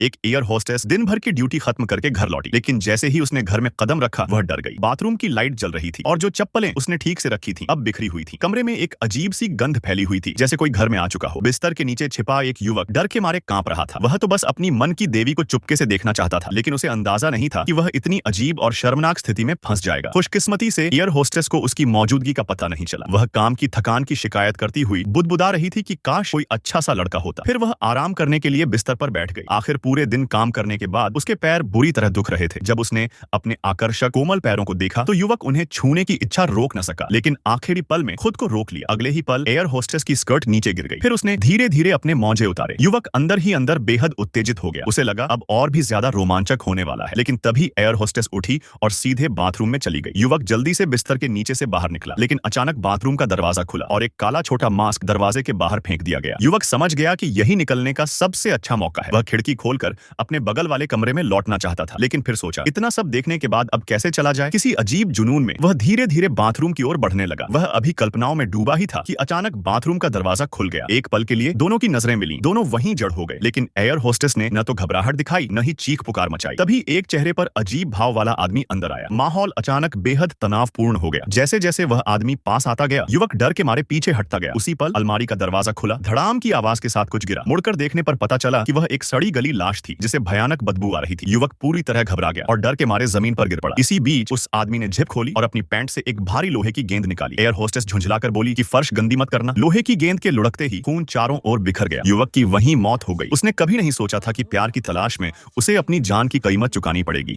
एक air hostess दिन भर की ड्यूटी खत्म करके घर लौटी, लेकिन जैसे ही उसने घर में कदम रखा वह डर गई। बाथरूम की लाइट जल रही थी और जो चप्पलें उसने ठीक से रखी थी अब बिखरी हुई थी। कमरे में एक अजीब सी गंध फैली हुई थी, जैसे कोई घर में आ चुका हो। बिस्तर के नीचे छिपा एक युवक डर के मारे कांप रहा था। वह तो बस अपनी मन की देवी को चुपके से देखना चाहता था, लेकिन उसे अंदाजा नहीं था कि वह इतनी अजीब और शर्मनाक स्थिति में फंस जाएगा। खुशकिस्मती से एयर होस्टेस को उसकी मौजूदगी का पता नहीं चला। वह काम की थकान की शिकायत करती हुई बुदबुदा रही थी कि काश कोई अच्छा सा लड़का होता। फिर वह आराम करने के लिए बिस्तर पर बैठ गई। आखिर पूरे दिन काम करने के बाद उसके पैर बुरी तरह दुख रहे थे। जब उसने अपने आकर्षक कोमल पैरों को देखा तो युवक उन्हें छूने की इच्छा रोक न सका, लेकिन आखिरी पल में खुद को रोक लिया। अगले ही पल एयर होस्टेस की स्कर्ट नीचे गिर गई। फिर उसने धीरे धीरे अपने मौजे उतारे। युवक अंदर ही अंदर बेहद उत्तेजित हो गया। उसे लगा अब और भी ज्यादा रोमांचक होने वाला है, लेकिन तभी एयर होस्टेस उठी और सीधे बाथरूम में चली गई। युवक जल्दी से बिस्तर के नीचे से बाहर निकला, लेकिन अचानक बाथरूम का दरवाजा खुला और एक काला छोटा मास्क दरवाजे के बाहर फेंक दिया गया। युवक समझ गया कि यही निकलने का सबसे अच्छा मौका है। वह खिड़की खोलकर अपने बगल वाले कमरे में लौटना चाहता था, लेकिन फिर सोचा इतना सब देखने के बाद अब कैसे चला जाए। किसी अजीब जुनून में वह धीरे धीरे बाथरूम की ओर बढ़ने लगा। वह अभी कल्पनाओं में डूबा ही था कि अचानक बाथरूम का दरवाजा खुल गया। एक पल के लिए दोनों की नजरें मिली। दोनों वहीं जड़ हो गए, लेकिन एयर होस्टेस ने न तो घबराहट दिखाई न ही चीख पुकार मचाई। तभी एक चेहरे पर अजीब भाव वाला आदमी अंदर आया। माहौल अचानक बेहद तनावपूर्ण हो गया। जैसे जैसे वह आदमी पास आता गया युवक डर के मारे पीछे हटता गया। उसी पल अलमारी का दरवाजा खुला। धड़ाम की आवाज के साथ कुछ गिरा। मुड़कर देखने पर पता चला कि वह एक सड़ी गली लाश थी, जिसे भयानक बदबू आ रही थी। युवक पूरी तरह घबरा गया और डर के मारे जमीन पर गिर पड़ा। इसी बीच उस आदमी ने जिप खोली और अपनी पैंट से एक भारी लोहे की गेंद निकाली। एयर होस्टेस झुंझलाकर बोली कि फर्श गंदी मत करना। लोहे की गेंद के लुढ़कते ही खून चारों ओर बिखर गया। युवक की वहीं मौत हो गई। उसने कभी नहीं सोचा था कि प्यार की तलाश में उसे अपनी जान की कीमत चुकानी पड़ेगी।